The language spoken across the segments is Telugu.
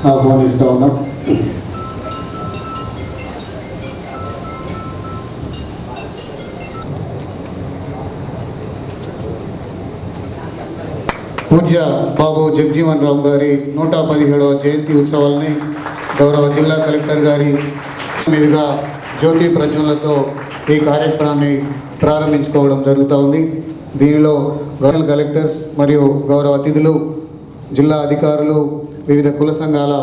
ఆహ్వానిస్తూ ఉన్నాం. పూజ్య బాబు జగజీవన్ రామ్ గారి 117వ జయంతి ఉత్సవాలని గౌరవ జిల్లా కలెక్టర్ గారి మీదుగా జ్యోతి ప్రజ్వలతో ఈ కార్యక్రమాన్ని ప్రారంభించుకోవడం జరుగుతూ ఉంది. దీనిలో గౌరవ కలెక్టర్స్ మరియు గౌరవ అతిథులు, జిల్లా అధికారులు, వివిధ కుల సంఘాల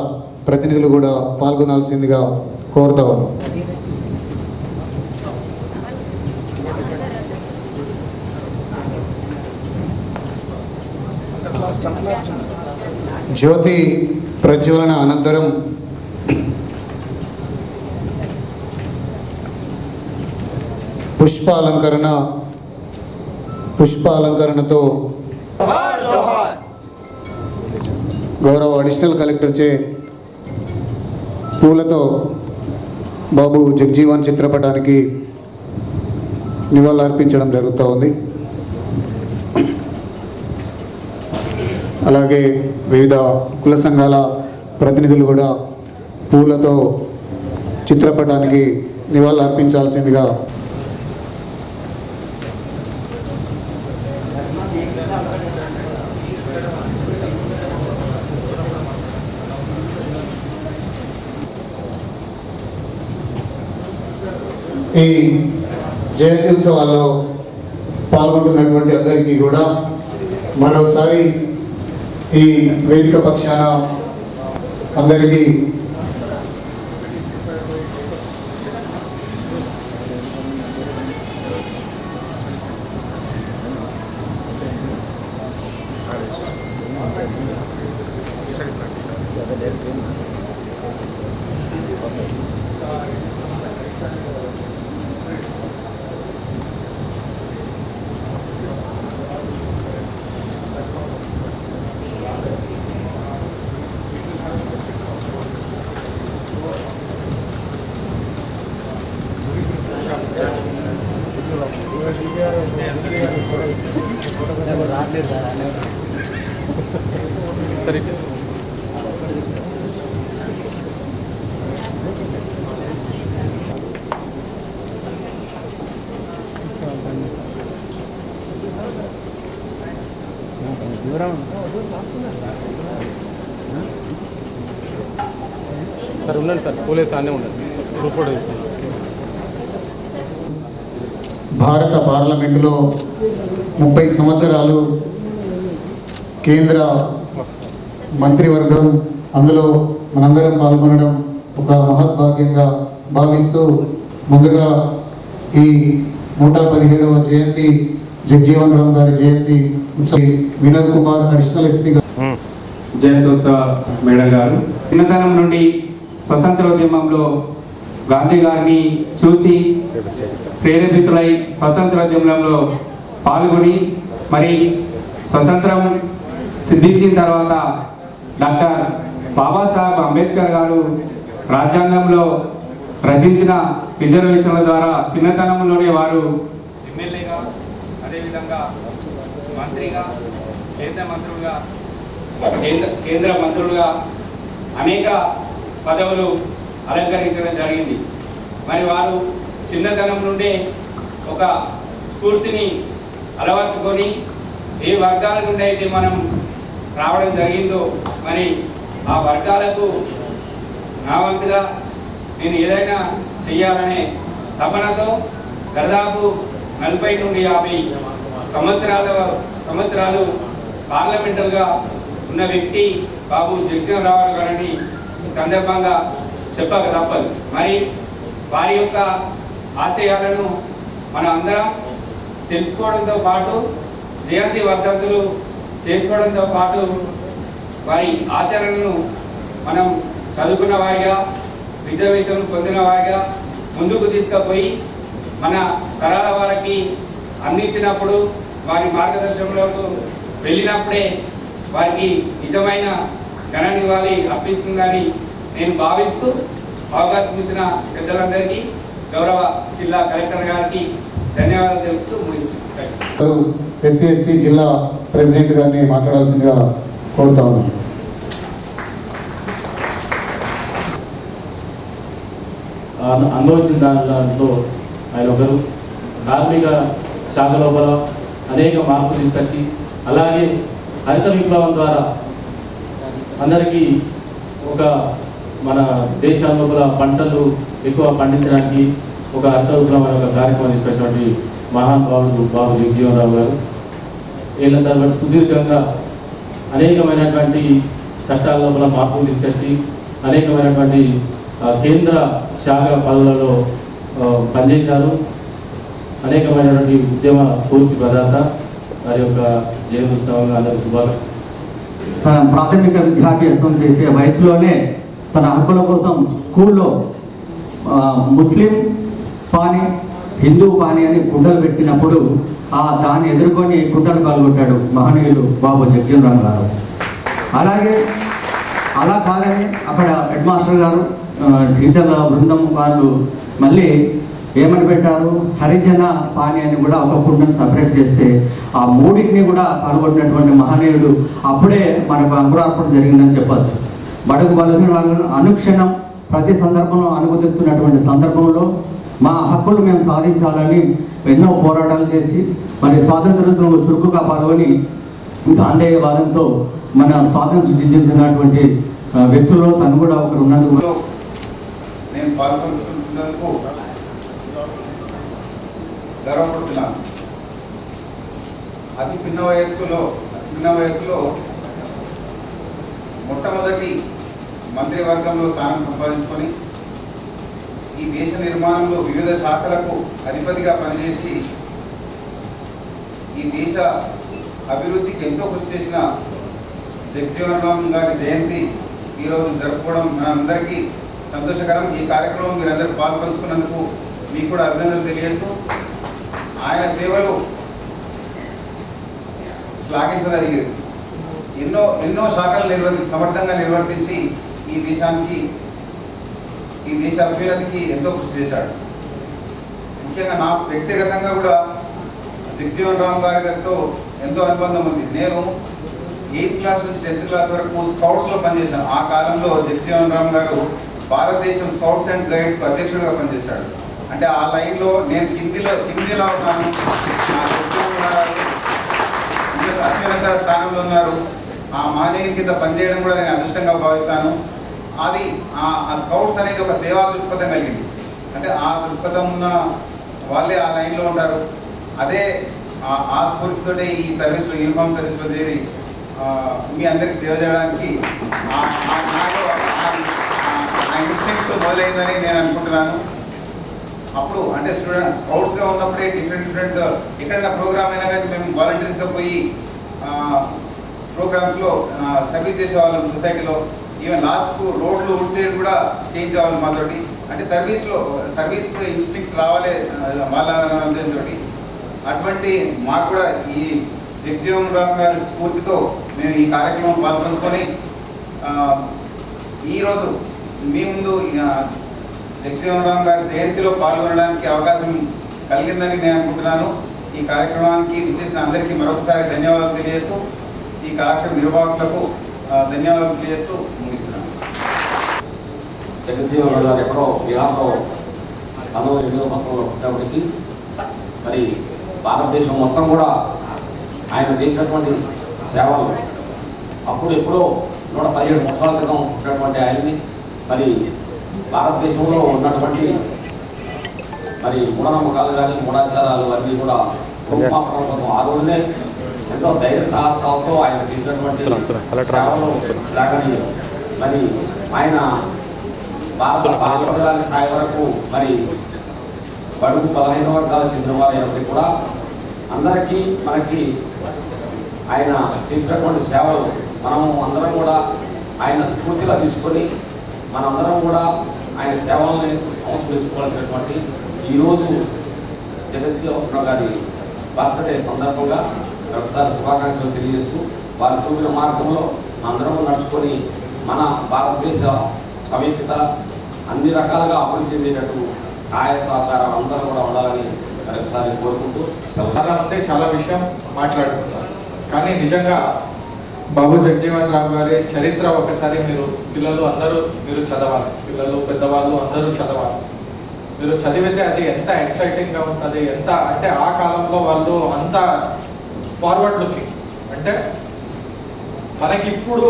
ప్రతినిధులు కూడా పాల్గొనాల్సిందిగా కోరుతా ఉన్నాం. జ్యోతి ప్రజ్వలన అనంతరం పుష్పాలంకరణతో గౌరవ అడిషనల్ కలెక్టర్ చే పూలతో బాబు జగజీవన్ చిత్రపటానికి నివాళులర్పించడం జరుగుతూ ఉంది. అలాగే వివిధ కుల సంఘాల ప్రతినిధులు కూడా పూలతో చిత్రపటానికి నివాళులర్పించాల్సిందిగా ఈ జయంతి ఉత్సవాల్లో పాల్గొంటున్నటువంటి అందరికీ కూడా మరోసారి ఈ వేదిక పక్షాన అందరికీ సార్ ఉండండి సార్, పోలీసు అన్నీ ఉండండి. భారత పార్లమెంటులో 30 సంవత్సరాలు కేంద్ర మంత్రివర్గం, అందులో మనందరం పాల్గొనడం ఒక మహద్భాగ్యంగా భావిస్తూ ముందుగా ఈ 117వ జయంతి జగజీవన్ రామ్ గారి జయంతి Vinod Kumar additional SP madam మేడం గారు చిన్నతనం నుండి స్వతంత్రోద్యమంలో గాంధీ గారిని చూసి ప్రేరేపితులై స్వతంత్రోద్యమంలో పాల్గొని మరి స్వతంత్రం సిద్ధించిన తర్వాత డాక్టర్ బాబాసాహెబ్ అంబేద్కర్ గారు రాజ్యాంగంలో రచించిన రిజర్వేషన్ల ద్వారా చిన్నతనంలోనే వారు ఎమ్మెల్యేగా, అదేవిధంగా మంత్రిగా, కేంద్ర మంత్రులుగా అనేక పదవులు అలంకరించడం జరిగింది. మరి వారు చిన్నతనం నుండే ఒక స్ఫూర్తిని అలవర్చుకొని ఏ వర్గాల నుండి అయితే మనం రావడం జరిగిందో మరి ఆ వర్గాలకు నా వంతుగా నేను ఏదైనా చెయ్యాలనే తపనతో దాదాపు 40 నుండి 50 సంవత్సరాలు పార్లమెంటర్గా ఉన్న వ్యక్తి బాబు జగజీవన్ రామ్ గారిని ఈ సందర్భంగా చెప్పక తప్పదు. మరి వారి యొక్క ఆశయాలను మనం అందరం తెలుసుకోవడంతో పాటు జయంతి వర్ధంతులు చేసుకోవడంతో పాటు వారి ఆచరణను మనం చదువుకున్న వారిగా, రిజర్వేషన్ పొందిన వారిగా ముందుకు తీసుకుపోయి మన తరాల వారికి అందించినప్పుడు, వారి మార్గదర్శనంలోకి వెళ్ళినప్పుడే వారికి నిజమైన ఘన నివాళి అర్పిస్తుందని నేను భావిస్తూ అవకాశం ఇచ్చిన పెద్దలందరికీ, గౌరవ జిల్లా కలెక్టర్ గారికి ధన్యవాదాలు తెలుపుతూ ముగిస్తున్నాను. ఎస్సీ ఎస్టీ జిల్లా ప్రెసిడెంట్ గారిని మాట్లాడాల్సిందిగా కోరుతా ఉన్నాను. అనుభవించిన దాంట్లో ఆయన ఒకరు. కార్మిక శాఖ లోపల అనేక మార్పులు తీసుకొచ్చి, అలాగే హరిత విప్లవం ద్వారా అందరికీ ఒక మన దేశం లోపల పంటలు ఎక్కువ పండించడానికి ఒక హరిత విప్లవం అనే ఒక కార్యక్రమం తీసుకొచ్చినటువంటి మహానుభావుడు బాబు జగజీవన్ రావు గారు. ఏళ్ళ తర్వాత సుదీర్ఘంగా అనేకమైనటువంటి చట్టాల లోపల మార్పులు తీసుకొచ్చి అనేకమైనటువంటి కేంద్ర శాఖ పదవులలో పనిచేశారు. అనేకమైనటువంటి ఉద్యమ స్ఫూర్తి ప్రదాత. వారి యొక్క జయంత్యుత్సవంగా అందరికీ శుభాకాంక్షలు. తన ప్రాథమిక విద్యాభ్యాసం చేసే వయసులోనే తన హక్కుల కోసం స్కూల్లో ముస్లిం పాని, హిందూ పాని అని కుండలు పెట్టినప్పుడు దాన్ని ఎదుర్కొని కుండలు పాల్గొట్టాడు మహనీయులు బాబు జగజీవన్ రామ్ గారు. అలాగే అలా కాదని అక్కడ హెడ్ మాస్టర్ గారు, టీచర్ల బృందం వాళ్ళు మళ్ళీ ఏమని పెట్టారు, హరిజన పాని అని కూడా ఒక కుండను సపరేట్ చేస్తే ఆ మూడింటిని కూడా పాల్గొన్నటువంటి మహనీయుడు అప్పుడే మనకు అంకురార్పణ జరిగిందని చెప్పచ్చు. బడుగు బలహీన వాళ్ళను అనుక్షణం ప్రతి సందర్భంలో అనుమతిస్తున్నటువంటి సందర్భంలో మా హక్కులు మేము సాధించాలని ఎన్నో పోరాటాలు చేసి మరి స్వాతంత్రంలో చురుకుగా పాల్గొని గాంధేయవాదంతో మన స్వాతంత్రం సిద్ధించినటువంటి వ్యక్తుల్లో తను కూడా ఒకరు ఉన్నందుకు నేను పాల్పంచుకున్నందుకు గర్వపడుతున్నాను. అతి పిన్న వయసులో మొట్టమొదటి మంత్రివర్గంలో స్థానం సంపాదించుకొని ఈ దేశ నిర్మాణంలో వివిధ శాఖలకు అధిపతిగా పనిచేసి ఈ దేశ అభివృద్ధికి ఎంతో కృషి చేసిన జగజీవన్ రామ్ గారి జయంతి ఈరోజు జరుపుకోవడం మనందరికీ సంతోషకరం. ఈ కార్యక్రమం మీరందరూ పాల్పంచుకున్నందుకు మీకు కూడా అభినందనలు తెలియజేస్తూ ఆయన సేవలు శ్లాఘించదలిగింది. ఎన్నో శాఖలు సమర్థంగా నిర్వర్తించి ఈ దేశానికి, ఈ దేశ అభ్యున్నతికి ఎంతో కృషి చేశాడు. ముఖ్యంగా నాకు వ్యక్తిగతంగా కూడా జగజీవన్ రామ్ గారితో ఎంతో అనుబంధం ఉంది. నేను 8th క్లాస్ నుంచి 10th క్లాస్ వరకు స్కౌట్స్లో పనిచేశాను. ఆ కాలంలో జగజీవన్ రామ్ గారు భారతదేశం స్కౌట్స్ అండ్ గైడ్స్కు అధ్యక్షుడిగా పనిచేశాడు. అంటే ఆ లైన్లో నేను హిందీలో ఉన్నాను. అత్యున్నత స్థానంలో ఉన్నారు. ఆ మానవీయ కింద పనిచేయడం కూడా నేను అదృష్టంగా భావిస్తాను. అది ఆ స్కౌట్స్ అనేది ఒక సేవా దృక్పథం కలిగింది. అంటే ఆ దృక్పథం ఉన్న వాళ్ళే ఆ లైన్లో ఉంటారు. అదే ఆ స్ఫూర్తితో ఈ సర్వీస్లో, యూనిఫామ్ సర్వీస్లో చేరి మీ అందరికి సేవ చేయడానికి నాకు ఆ ఇన్స్టింక్ట్ మొదలైందని నేను అనుకుంటున్నాను. అప్పుడు అంటే స్కౌట్స్గా ఉన్నప్పుడే డిఫరెంట్ ఎక్కడైనా ప్రోగ్రామ్ అయినా కానీ మేము వాలంటీర్స్గా పోయి ప్రోగ్రామ్స్లో సర్వీస్ చేసేవాళ్ళం. సొసైటీలో ఈవెన్ లాస్ట్కు రోడ్లు ఉడ్చేది కూడా చేయించేవాళ్ళం మాతోటి. అంటే సర్వీస్ ఇన్స్టింక్ట్ రావాలి వాళ్ళ ఉద్దేశంతో. అటువంటి మాకు కూడా ఈ జగజీవన్ రామ్ గారి స్ఫూర్తితో మేము ఈ కార్యక్రమం పాల్పంచుకొని ఈరోజు మీ ముందు జగజీవన్ రామ్ గారి జయంతిలో పాల్గొనడానికి అవకాశం కలిగిందని నేను అనుకుంటున్నాను. ఈ కార్యక్రమానికి ఇచ్చేసిన అందరికీ మరొకసారి ధన్యవాదాలు తెలియజేస్తూ ఈ కార్యక్రమ నిర్వాహకులకు ధన్యవాదాలు తెలియజేస్తూ ముగిస్తున్నాను. జగజీవన్ రామ్ గారు ఎక్కడో బిహార్లో 1908వ సంవత్సరంలో పుట్టినప్పటికీ మరి భారతదేశం మొత్తం కూడా ఆయన చేసినటువంటి సేవలు అప్పుడు ఎప్పుడో 117 సంవత్సరాల క్రితం పుట్టినటువంటి ఆయన్ని మరి భారతదేశంలో ఉన్నటువంటి మరి మూఢనమ్మకాలు కానీ మూఢాచారాలు అన్నీ కూడా రూపుమాపడం కోసం ఆ రోజునే ఎంతో ధైర్య సాహసాలతో ఆయన చేసినటువంటి సేవలు లాగని మరి ఆయన భారత స్థాయి వరకు మరి బడుగు బలహీన వర్గాలకు చెందిన వారు అయినప్పటికీ కూడా అందరికీ మనకి ఆయన చేసినటువంటి సేవలు మనము అందరం కూడా ఆయన స్ఫూర్తిగా తీసుకొని మనందరం కూడా ఆయన సేవల్ని సంస్కరించుకోవాల్సినటువంటి ఈరోజు జగజీవన్ గారి బర్త్డే సందర్భంగా ఒకసారి శుభాకాంక్షలు తెలియజేస్తూ వారు చూపిన మార్గంలో అందరం నడుచుకొని మన భారతదేశ సమీపిత అన్ని రకాలుగా అభివృద్ధి చెందేటట్టు సహాయ సహకారం అందరూ కూడా ఉండాలని మరొకసారి కోరుకుంటూ చాలామంది చాలా విషయం మాట్లాడుకుంటారు. కానీ నిజంగా బాబు జగజీవన్ రామ్ గారి చరిత్ర ఒకసారి మీరు పిల్లలు అందరూ మీరు చదవాలి. పిల్లలు పెద్దవాళ్ళు అందరూ చదవాలి. మీరు చదివితే అది ఎంత ఎక్సైటింగ్గా ఉంటుంది, ఎంత అంటే ఆ కాలంలో వాళ్ళు అంత ఫార్వర్డ్ లుకింగ్. అంటే మనకి ఇప్పుడు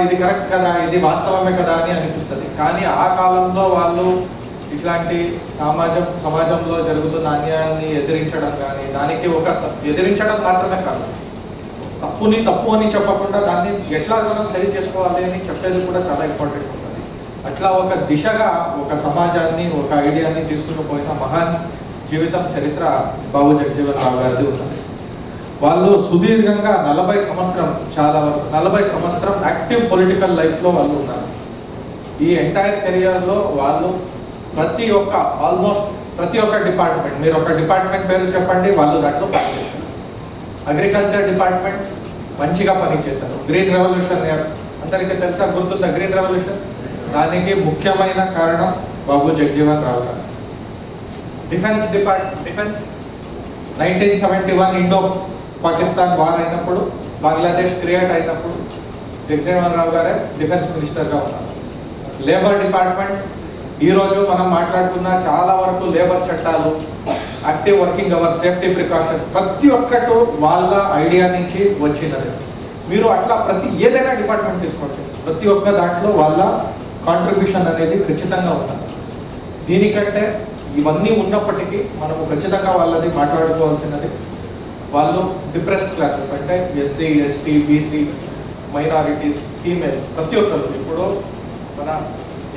ఇది కరెక్ట్ కదా, ఇది వాస్తవమే కదా అని అనిపిస్తుంది. కానీ ఆ కాలంలో వాళ్ళు ఇట్లాంటి సమాజంలో జరుగుతున్న అన్యాయాన్ని ఎదిరించడం కానీ, దానికి ఒక ఎదిరించడం మాత్రమే కాదు, తప్పుని తప్పు అని చెప్పకుండా దాన్ని ఎట్లా మనం సరి చేసుకోవాలి అని చెప్పేది కూడా చాలా ఇంపార్టెంట్ ఉంటుంది. అట్లా ఒక దిశగా ఒక సమాజాన్ని, ఒక ఐడియాని తీసుకుని పోయిన మహాన్ జీవితం, చరిత్ర బాబు జగజీవన్ రావు గారిది ఉన్నది. వాళ్ళు సుదీర్ఘంగా 40 సంవత్సరం, చాలా వరకు 40 సంవత్సరం యాక్టివ్ పొలిటికల్ లైఫ్లో వాళ్ళు ఉన్నారు. ఈ ఎంటైర్ కెరియర్లో వాళ్ళు ఆల్మోస్ట్ ప్రతి ఒక్క డిపార్ట్మెంట్, మీరు ఒక డిపార్ట్మెంట్ పేరు చెప్పండి, వాళ్ళు దాంట్లో పనిచేశారు. అగ్రికల్చర్ డిపార్ట్మెంట్ మంచిగా పనిచేశారు. గ్రీన్ రెవల్యూషన్ అందరికీ తెలుసా, గుర్తుందా గ్రీన్ రెవల్యూషన్? దానికి ముఖ్యమైన కారణం బాబు జగజీవన్ రావు గారు. డిఫెన్స్ 1971 ఇండో పాకిస్తాన్ వార్ అయినప్పుడు, బంగ్లాదేశ్ క్రియేట్ అయినప్పుడు జగజీవన్ రావు గారే డిఫెన్స్ మినిస్టర్గా ఉన్నారు. లేబర్ డిపార్ట్మెంట్, ఈరోజు మనం మాట్లాడుకున్న చాలా వరకు లేబర్ చట్టాలు, active working hours, safety precaution, ప్రతి ఒక్కటి వాళ్ళ ఐడియా నుంచి వచ్చినది. మీరు అట్లా ఏదైనా డిపార్ట్మెంట్ తీసుకోండి, ప్రతి ఒక్క దాంట్లో వాళ్ళ కాంట్రిబ్యూషన్ అనేది ఖచ్చితంగా ఉన్నది. దీనికంటే ఇవన్నీ ఉన్నప్పటికీ మనము ఖచ్చితంగా వాళ్ళది మాట్లాడుకోవాల్సినది, వాళ్ళు డిప్రెస్డ్ క్లాసెస్ అంటే SC, ST, BC, minorities, female, ప్రతి ఒక్కరు. ఇప్పుడు మన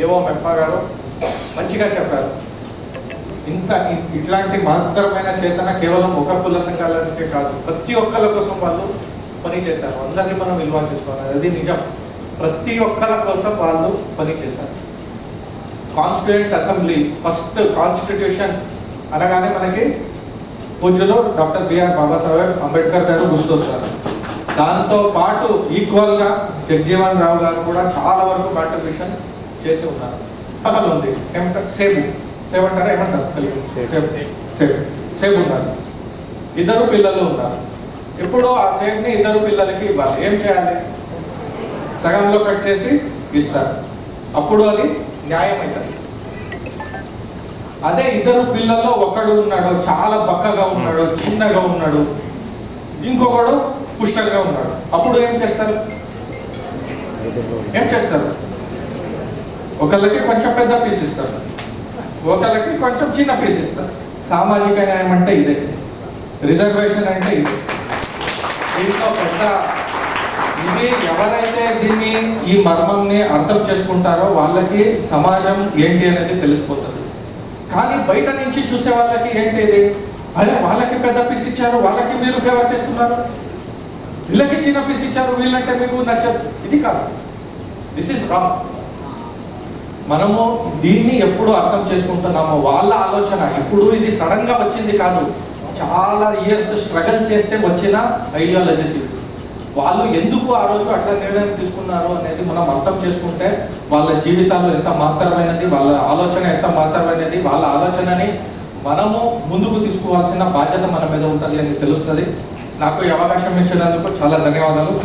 ఏవో మెప్ప గారు మంచిగా చెప్పారు, ఇట్లాంటి మహత్తరమైన చేతన కేవలం ఒక కుల సంఘాలకే కాదు, ప్రతి ఒక్కరి కోసం వాళ్ళు పనిచేశారు. అందరినీ మనం విలువ చేసుకోవాలి, అది నిజం. ప్రతి ఒక్కరి కోసం వాళ్ళు పనిచేశారు. కాన్స్టిట్యూయెంట్ అసెంబ్లీ, ఫస్ట్ కాన్స్టిట్యూషన్ అనగానే మనకి పూజ్యులు డాక్టర్ బిఆర్ బాబాసాహెబ్ అంబేద్కర్ గారు గుర్తొస్తారు. దాంతో పాటు ఈక్వల్గా జగజీవన్ రావు గారు కూడా చాలా వరకు కాంట్రిబ్యూషన్ చేసి ఉన్నారు. పక్కన ఉంది ఏమంటారు, సేబ్ అంటారా, ఏమంటారు సేబ్ ఉన్నారు. 2 పిల్లలు ఉన్నారు. ఇప్పుడు ఆ సేబ్ని 2 పిల్లలకి ఇవ్వాలి. ఏం చేయాలి? సగంలో కట్ చేసి ఇస్తారు. అప్పుడు అది న్యాయం అవుతుంది. అదే 2 పిల్లల్లో ఒకడు ఉన్నాడు, చాలా బక్కగా ఉన్నాడు, చిన్నగా ఉన్నాడు, ఇంకొకడు పుష్టంగా ఉన్నాడు. అప్పుడు ఏం చేస్తారు? ఒకళ్ళకి కొంచెం పెద్ద పీస్ ఇస్తారు, ఒకళ్ళకి కొంచెం చిన్న పీస్ ఇస్తారు. సామాజిక న్యాయం అంటే ఇదే, రిజర్వేషన్ అంటే ఇదే. దీంట్లో ఇది ఎవరైతే ఈ మర్మంని అర్థం చేసుకుంటారో వాళ్ళకి సమాజం ఏంటి అనేది తెలిసిపోతుంది. కానీ బయట నుంచి చూసే వాళ్ళకి ఏంటి ఇది, అదే వాళ్ళకి పెద్ద పీస్ ఇచ్చారు, వాళ్ళకి మీరు ఫేవర్ చేస్తున్నారు, వీళ్ళకి చిన్న పీస్ ఇచ్చారు, వీళ్ళంటే మీకు నచ్చదు. ఇది కాదు, దిస్ ఈజ్ రాంగ్. మనము దీన్ని ఎప్పుడు అర్థం చేసుకుంటున్నామో వాళ్ళ ఆలోచన, ఇప్పుడు ఇది సడన్ గా వచ్చింది కాదు, చాలా ఇయర్స్ స్ట్రగల్ చేస్తే వచ్చిన ఐడియాలజీస్. వాళ్ళు ఎందుకు ఆ రోజు అట్లా నిర్ణయం తీసుకున్నారు అనేది మనం అర్థం చేసుకుంటే వాళ్ళ జీవితాలు ఎంత మాత్రమైనది, వాళ్ళ ఆలోచన ఎంత మాత్రమైనది, వాళ్ళ ఆలోచనని మనము ముందుకు తీసుకోవాల్సిన బాధ్యత మన మీద ఉంటుంది అని తెలుస్తుంది. నాకు ఈ అవకాశం ఇచ్చినందుకు చాలా ధన్యవాదాలు.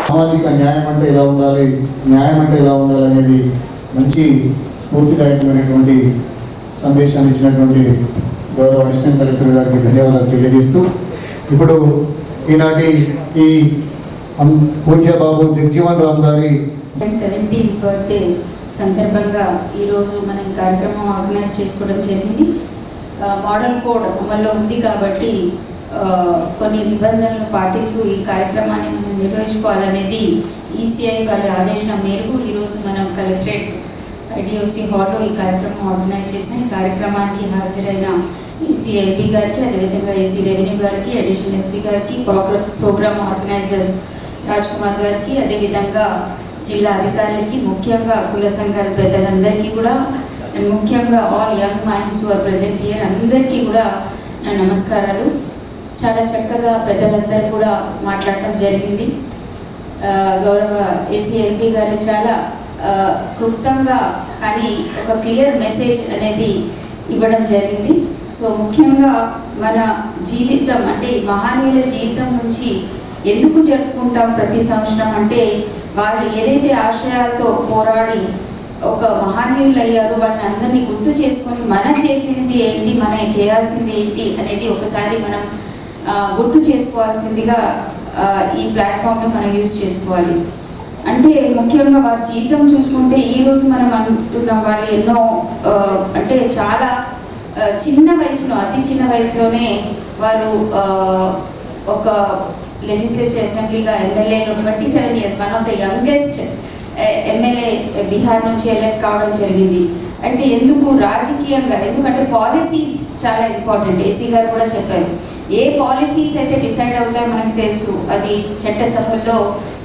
సామాజిక న్యాయం అంటే ఎలా ఉండాలి, న్యాయం అంటే ఎలా ఉండాలి అనేది మంచి స్ఫూర్తిదాయకమైనటువంటి సందేశాన్ని ఇచ్చినటువంటి గౌరవ అడిషనల్ కలెక్టర్ గారికి ధన్యవాదాలు తెలియజేస్తూ, ఇప్పుడు ఈనాటి ఈ పూజ్య బాబు జగజీవన్ రావు గారి 70th బర్త్డే సందర్భంగా ఈరోజు మనం ఈ కార్యక్రమం ఆర్గనైజ్ చేసుకోవడం జరిగింది. మోడల్ కోడ్ అమల్లో ఉంది కాబట్టి కొన్ని నిబంధనలు పాటిస్తూ ఈ కార్యక్రమాన్ని మనం నిర్వహించుకోవాలనేది ఈసీఐ వాళ్ళ ఆదేశం మేరకు ఈరోజు మనం కలెక్టరేట్ ఐడిఓసి హాల్లో ఈ కార్యక్రమం ఆర్గనైజ్ చేసిన ఈ కార్యక్రమానికి హాజరైన ఈసీ ఎల్పీ గారికి, అదేవిధంగా ఏసీ రెవెన్యూ గారికి, అడిషనల్ ఎస్పీ గారికి, ప్రోగ్రామ్ ఆర్గనైజర్స్ రాజ్ కుమార్ గారికి, అదేవిధంగా జిల్లా అధికారులకి, ముఖ్యంగా కుల సంఘాల పెద్దలందరికీ కూడా, ముఖ్యంగా all young minds who are present here అందరికీ కూడా నా నమస్కారాలు. చాలా చక్కగా పెద్దలందరూ కూడా మాట్లాడటం జరిగింది. గౌరవ ఏసీ ఎల్పీ గారు చాలా క్లుప్తంగా కానీ ఒక క్లియర్ మెసేజ్ అనేది ఇవ్వడం జరిగింది. సో ముఖ్యంగా మన జీవితం అంటే మహనీయుల జీవితం నుంచి ఎందుకు జరుపుకుంటాం ప్రతి సంవత్సరం అంటే వాళ్ళు ఏదైతే ఆశయాలతో పోరాడి ఒక మహనీయులు అయ్యారు. వాళ్ళని అందరినీ గుర్తు చేసుకొని మనం చేసింది ఏంటి, మనం చేయాల్సింది ఏంటి అనేది ఒకసారి మనం గుర్తు చేసుకోవాల్సిందిగా ఈ ప్లాట్ఫామ్ని మనం యూజ్ చేసుకోవాలి. అంటే ముఖ్యంగా వారి జీవితం చూసుకుంటే ఈరోజు మనం అంటున్నాం, వాళ్ళు ఎన్నో అంటే చాలా చిన్న వయసులో, అతి చిన్న వయసులోనే వారు ఒక లెజిస్లేటివ్ అసెంబ్లీగా ఎమ్మెల్యేలో 27 years, one of the youngest MLA Bihar నుంచి ఎలక్ట్ కావడం జరిగింది. అయితే ఎందుకు రాజకీయంగా, ఎందుకంటే పాలసీస్ చాలా ఇంపార్టెంట్. ఏసీ గారు కూడా చెప్పారు, ఏ పాలసీస్ అయితే డిసైడ్ అవుతాయో మనకు తెలుసు, అది చట్టసభల్లో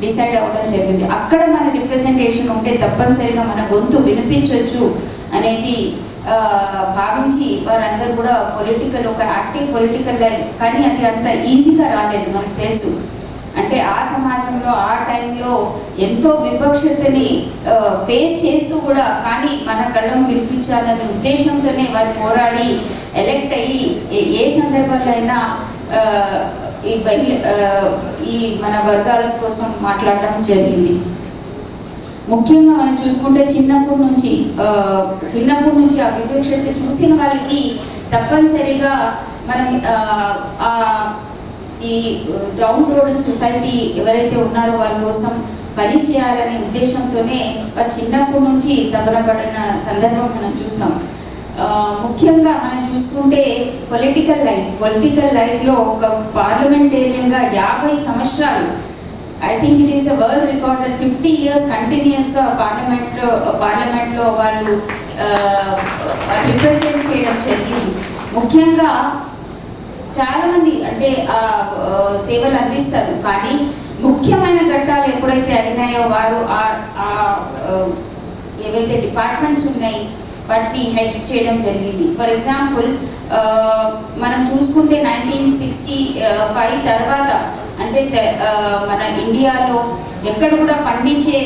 డిసైడ్ అవ్వడం జరిగింది. అక్కడ మన రిప్రజెంటేషన్ ఉంటే తప్పనిసరిగా మన గొంతు వినిపించవచ్చు అనేది భావించి వారందరూ కూడా పొలిటికల్, ఒక యాక్టివ్ పొలిటికల్ లైఫ్, కానీ అది అంత ఈజీగా రాలేదు మనకు తెలుసు. అంటే ఆ సమాజంలో ఆ టైంలో ఎంతో విపక్షతని ఫేస్ చేస్తూ కూడా, కానీ మన గళం వినిపించాలనే ఉద్దేశంతోనే వారు పోరాడి ఎలక్ట్ అయ్యి ఏ సందర్భంలో అయినా ఈ మన వర్గాల కోసం మాట్లాడడం జరిగింది. ముఖ్యంగా మనం చూసుకుంటే చిన్నప్పటి నుంచి ఆ వివక్షత చూసిన వాళ్ళకి తప్పనిసరిగా మనం ఈ డౌన్ రోడ్ సొసైటీ ఎవరైతే ఉన్నారో వాళ్ళ కోసం పని చేయాలనే ఉద్దేశంతోనే వారు చిన్నప్పటి నుంచి తపనపడిన సందర్భం మనం చూసాం. ముఖ్యంగా మనం చూసుకుంటే పొలిటికల్ లైఫ్లో ఒక పార్లమెంటేరియన్గా 50 సంవత్సరాలు, I think it is a world record that 50 years కంటిన్యూస్గా పార్లమెంట్లో వాళ్ళు రిప్రజెంట్ చేయడం జరిగింది. ముఖ్యంగా చాలామంది అంటే సేవలు అందిస్తారు, కానీ ముఖ్యమైన ఘట్టాలు ఎప్పుడైతే అయినాయో వారు ఏవైతే డిపార్ట్మెంట్స్ ఉన్నాయి వాటిని హెడ్ చేయడం జరిగింది. ఫర్ ఎగ్జాంపుల్ మనం చూసుకుంటే 1965 తర్వాత అంటే మన ఇండియాలో ఎక్కడ కూడా పండించే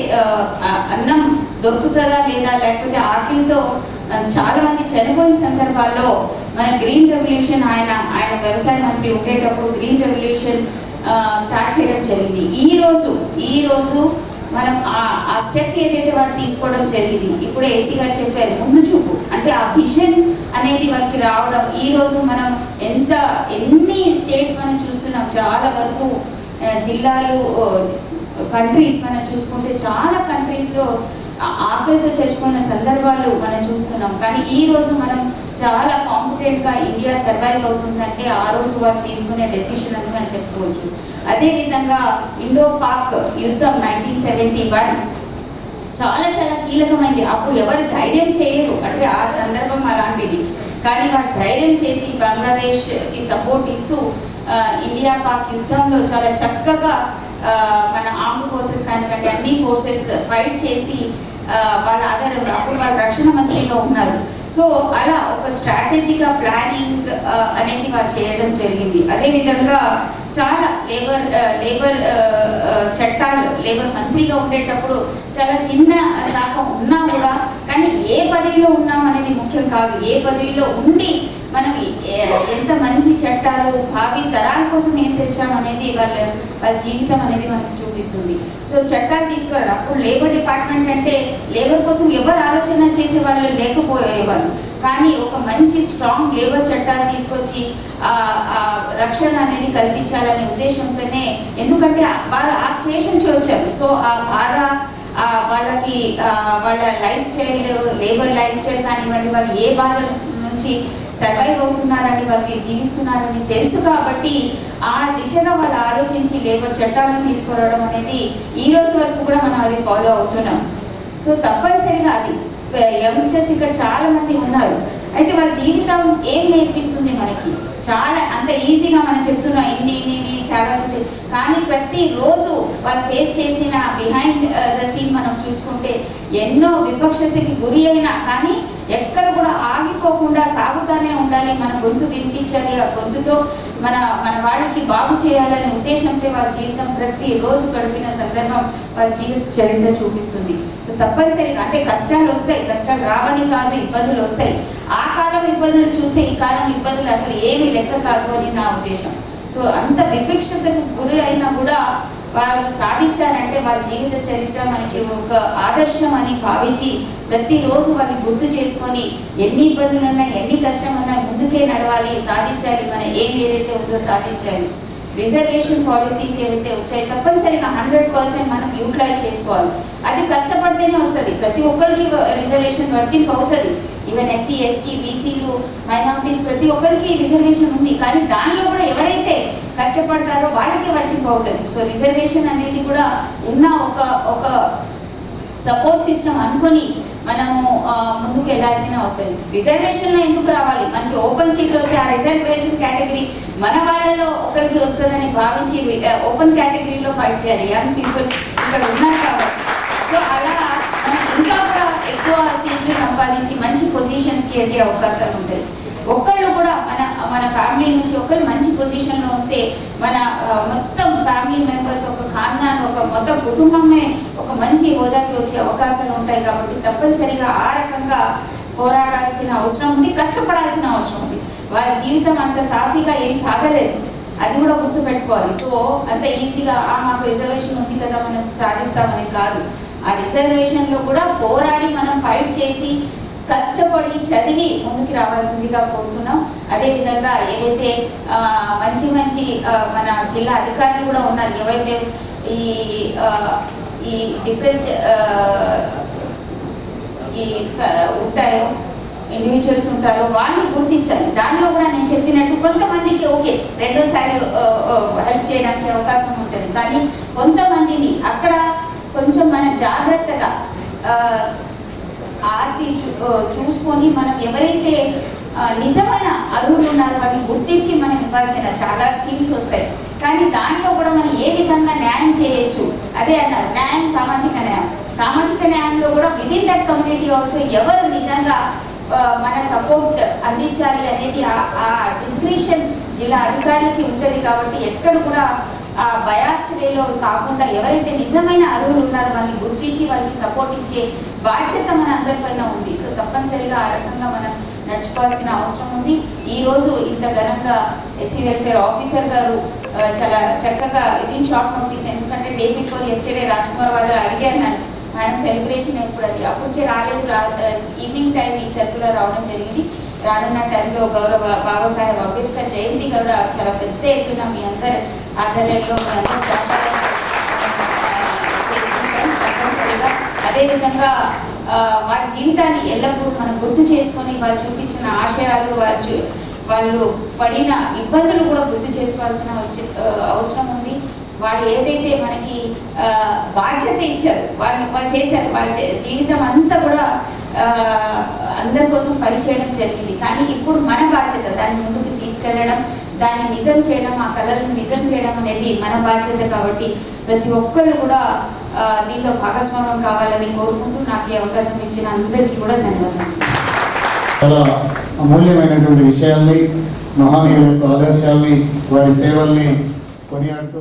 అన్నం దొరుకుతుందా లేదా, లేకపోతే ఆకలితో చాలా మంది చనిపోయిన సందర్భాల్లో మన గ్రీన్ రెవల్యూషన్, ఆయన వ్యవసాయ మంత్రి ఉండేటప్పుడు గ్రీన్ రెవల్యూషన్ స్టార్ట్ చేయడం జరిగింది. ఈ రోజు మనం ఆ స్టెప్ ఏదైతే వారు తీసుకోవడం జరిగింది, ఇప్పుడు ఏసీ గారు చెప్పారు ముందు చూపు, అంటే ఆ విజన్ అనేది వారికి రావడం. ఈ రోజు మనం ఎన్ని స్టేట్స్ మనం చూస్తున్నాం, చాలా వరకు జిల్లాలు, కంట్రీస్ మనం చూసుకుంటే చాలా కంట్రీస్లో ఆకలితో చచ్చిపోయిన సందర్భాలు మనం చూస్తున్నాం. కానీ ఈ రోజు మనం చాలా కాంపిటెంట్గా ఇండియా సర్వైవ్ అవుతుందంటే ఆ రోజు వారు తీసుకునే డెసిషన్ అని మనం చెప్పుకోవచ్చు. అదేవిధంగా ఇండో-పాక్ యుద్ధం 1971 చాలా కీలకమైంది. అప్పుడు ఎవరు ధైర్యం చేయరు, అంటే ఆ సందర్భం అలాంటిది. కానీ వారు ధైర్యం చేసి బంగ్లాదేశ్కి సపోర్ట్ ఇస్తూ ఇండియా-పాక్ యుద్ధంలో చాలా చక్కగా మన ఆర్మ్డ్ ఫోర్సెస్ కానివ్వండి అన్ని ఫోర్సెస్ ఫైట్ చేసి వాళ్ళ ఆధారంలో అప్పుడు వాళ్ళు రక్షణ మంత్రిగా ఉన్నారు. సో అలా ఒక స్ట్రాటజీగా ప్లానింగ్ అనేది వారు చేయడం జరిగింది. అదేవిధంగా చాలా లేబర్ చట్టాలు, లేబర్ మంత్రిగా ఉండేటప్పుడు చాలా చిన్న శాఖ ఉన్నా కూడా, కానీ ఏ పదవిలో ఉన్నాం అనేది ముఖ్యం కాదు, ఏ పదవిలో ఉండి మనం ఎంత మంచి చట్టాలు భావి తరాల కోసం ఏం తెచ్చామనేది వాళ్ళ జీవితం అనేది మనకి చూపిస్తుంది. సో చట్టాలు తీసుకురారు. అప్పుడు లేబర్ డిపార్ట్మెంట్ అంటే లేబర్ కోసం ఎవరు ఆలోచన చేసే వాళ్ళు లేకపోయేవాళ్ళు, కానీ ఒక మంచి స్ట్రాంగ్ లేబర్ చట్టాలు తీసుకొచ్చి రక్షణ అనేది కల్పించాలనే ఉద్దేశంతోనే, ఎందుకంటే వాళ్ళు ఆ స్టేజ్ నుంచి వచ్చారు. సో ఆ బాధ వాళ్ళకి వాళ్ళ life style, labour life style కానివ్వండి, వాళ్ళు ఏ బాధ నుంచి సర్వైవ్ అవుతున్నారని, వాళ్ళకి జీవిస్తున్నారని తెలుసు. కాబట్టి ఆ దిశగా వాళ్ళు ఆలోచించి లేబర్ చట్టాలను తీసుకురావడం అనేది ఈ రోజు వరకు కూడా మనం అది ఫాలో అవుతున్నాం. సో తప్పనిసరిగా అది యంగ్స్టర్స్ ఇక్కడ చాలా మంది ఉన్నారు. అయితే వాళ్ళ జీవితం ఏం నేర్పిస్తుంది మనకి, చాలా అంత ఈజీగా మనం చెప్తున్నాం ఇన్ని చాలా ఉంది, కానీ ప్రతిరోజు వాళ్ళు ఫేస్ చేసిన బిహైండ్ ద సీన్ మనం చూసుకుంటే ఎన్నో విపక్షతకి గురి అయినా కానీ ఎక్కడ కూడా ఆగిపోకుండా సాగుతానే ఉండాలి, మన గొంతు వినిపించాలి, ఆ గొంతుతో మన వాళ్ళకి బాగు చేయాలనే ఉద్దేశంతో వాళ్ళ జీవితం ప్రతిరోజు గడిపిన సందర్భం వాళ్ళ జీవిత చరిత్ర చూపిస్తుంది. సో తప్పనిసరిగా అంటే కష్టాలు వస్తాయి, కష్టాలు రావని కాదు, ఇబ్బందులు వస్తాయి. ఆ కాలం ఇబ్బందులు చూస్తే ఈ కాలం ఇబ్బందులు అసలు ఏమీ లెక్క కాదు అని నా ఉద్దేశం. సో అంత వివక్షతకు గురి అయినా కూడా వారు సాధించారంటే వారి జీవిత చరిత్ర మనకి ఒక ఆదర్శం అని భావించి ప్రతిరోజు వారిని గుర్తు చేసుకొని ఎన్ని ఇబ్బందులు ఉన్నా ఎన్ని కష్టం ఉన్నా ముందుకే నడవాలి, సాధించాలి, మన ఏదైతే ఉందో సాధించాలి. రిజర్వేషన్ పాలసీస్ ఏవైతే వచ్చాయి తప్పనిసరిగా 100% మనం యూటిలైజ్ చేసుకోవాలి. అది కష్టపడితేనే వస్తుంది. ప్రతి ఒక్కరికి రిజర్వేషన్ వర్తింపు అవుతుంది. ఈవెన్ ఎస్సీ, ఎస్టీ, బీసీలు, మైనారిటీస్ ప్రతి ఒక్కరికి రిజర్వేషన్ ఉంది. కానీ దానిలో కూడా ఎవరైతే కష్టపడతారో వాళ్ళకి వర్తింపు అవుతుంది. సో రిజర్వేషన్ అనేది కూడా ఉన్న ఒక సపోర్ట్ సిస్టమ్ అనుకొని మనము ముందుకు వెళ్ళాల్సిన వస్తుంది. రిజర్వేషన్లో ఎందుకు రావాలి? మనకి ఓపెన్ సీట్లు వస్తే ఆ రిజర్వేషన్ కేటగిరీ మన వాళ్ళలో ఒకరికి వస్తుందని భావించి ఓపెన్ కేటగిరీలో ఫైట్ చేయాలి. యంగ్ పీపుల్ ఇక్కడ ఉన్నారు కాబట్టి. సో అలా మనం ఇంకా కూడా ఎక్కువ సీట్లు సంపాదించి మంచి పొజిషన్స్కి ఎదిగే అవకాశాలు ఉంటాయి. ఒక్కళ్ళు కూడా మన ఫ్యామిలీ నుంచి ఒకళ్ళు మంచి పొజిషన్లో ఉంటే మన మొత్తం ఫ్యామిలీ మెంబర్స్, ఒక ఖాందాన్, ఒక మొత్తం కుటుంబమే ఒక మంచి హోదాకి వచ్చే అవకాశాలు ఉంటాయి. కాబట్టి తప్పనిసరిగా ఆ రకంగా పోరాడాల్సిన అవసరం ఉంది, కష్టపడాల్సిన అవసరం ఉంది. వారి జీవితం అంత సాఫీగా ఏం సాగలేదు, అది కూడా గుర్తుపెట్టుకోవాలి. సో అంత ఈజీగా మాకు రిజర్వేషన్ ఉంది కదా మనం సాధిస్తామని కాదు. ఆ రిజర్వేషన్లో కూడా పోరాడి మనం ఫైట్ చేసి కష్టపడి చదివి ముందుకు రావాల్సిందిగా కోరుతున్నాం. అదేవిధంగా ఏవైతే మంచి మన జిల్లా అధికారులు కూడా ఉన్నారు, ఏవైతే ఈ డిప్రెస్డ్ ఉంటాయో ఇండివిజువల్స్ ఉంటారో వాళ్ళని గుర్తించాలి. దానిలో కూడా నేను చెప్పినట్టు కొంతమందికి ఓకే రెండోసారి హెల్ప్ చేయడానికి అవకాశం ఉంటుంది. కానీ కొంతమందిని అక్కడ కొంచెం మన జాగ్రత్తగా ఆర్తి చూసుకొని మనం ఎవరైతే నిజమైన అర్హులు ఉన్నారో వాటిని గుర్తించి మనం ఇవ్వాల్సిన చాలా స్కీమ్స్ వస్తాయి. కానీ దాంట్లో కూడా మనం ఏ విధంగా న్యాయం చేయొచ్చు, అదే అన్నారు న్యాయం, సామాజిక న్యాయం. సామాజిక న్యాయంలో కూడా విదిన్ దట్ కమ్యూనిటీ ఆల్సో ఎవరు నిజంగా మన సపోర్ట్ అందించాలి అనేది ఆ డిస్క్రిప్షన్ జిల్లా అధికారులకి ఉంటుంది. కాబట్టి ఎక్కడ కూడా ఆ బయాస్డ్ వేలో కాకుండా ఎవరైతే నిజమైన అర్హులు ఉన్నారో వాళ్ళని గుర్తించి వాళ్ళకి సపోర్ట్ ఇచ్చే బాధ్యత మన అందరిపైన ఉంది. సో తప్పనిసరిగా ఆ రకంగా మనం నడుచుకోవాల్సిన అవసరం ఉంది. ఈరోజు ఇంత ఘనంగా ఎస్సీ వెల్ఫేర్ ఆఫీసర్ గారు చాలా చక్కగా విదిన్ షార్ట్ నోటీస్, ఎందుకంటే day before yesterday Raj Kumar వాళ్ళు అడిగారు నన్ను, మేడం సెలబ్రేషన్ ఎప్పుడండి, అప్పటికే రాలేదు, ఈవినింగ్ టైం ఈ సర్కులర్ రావడం జరిగింది. రానున్న టైంలో గౌరవ బాబాసాహెబ్ అంబేద్కర్ జయంతి కూడా చాలా పెద్ద ఎత్తున మీ అందరి ఆధ్వర్యంలో మీ అందరూ సహకారం చేసుకుంటాం తప్పనిసరిగా. అదేవిధంగా వారి జీవితాన్ని ఎల్లప్పుడూ మనం గుర్తు చేసుకొని వాళ్ళు చూపించిన ఆశయాలు, వాళ్ళు పడిన ఇబ్బందులు కూడా గుర్తు చేసుకోవాల్సిన అవసరం ఉంది. వాళ్ళు ఏదైతే మనకి బాధ్యత ఇచ్చారు వాళ్ళు చేశారు, వాళ్ళ జీవితం అంతా కూడా అందరి కోసం పనిచేయడం జరిగింది. కానీ ఇప్పుడు మన బాధ్యత దాన్ని ముందుకు తీసుకెళ్ళడం, దాన్ని నిజం చేయడం, ఆ కళలను నిజం చేయడం అనేది మన బాధ్యత. కాబట్టి ప్రతి ఒక్కళ్ళు కూడా దీనిలో భాగస్వామ్యం కావాలని కోరుకుంటూ నాకు ఈ అవకాశం ఇచ్చిన అందరికీ కూడా ధన్యవాదాలు. చాలా అమూల్యమైనటువంటి విషయాల్ని, మహానీయుల యొక్క ఆదర్శాల్ని, వారి సేవల్ని కొనియాడుతూ